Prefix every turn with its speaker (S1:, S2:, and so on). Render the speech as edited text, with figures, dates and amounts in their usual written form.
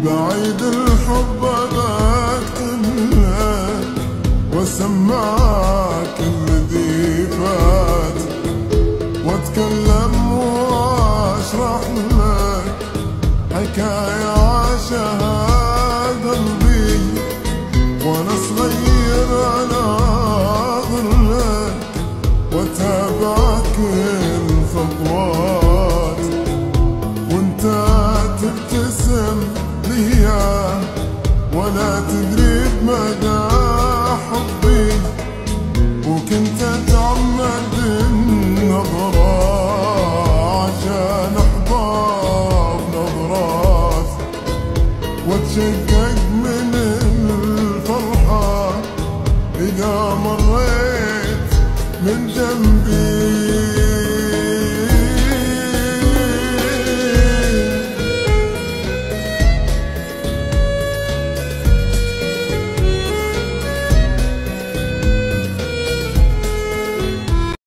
S1: بعيد الحب بكتبلك واسمعك الذي فات، واتكلم واشرح لك حكاية عاشها قلبي وانا صغير اناظر لك واتابع كل خطوات، وانت تبتسم ليا ولا تدري بمدى حبي، وكنت اتعمد النظرة عشان احباب نظرات، واتشقق من الفرحة إذا مر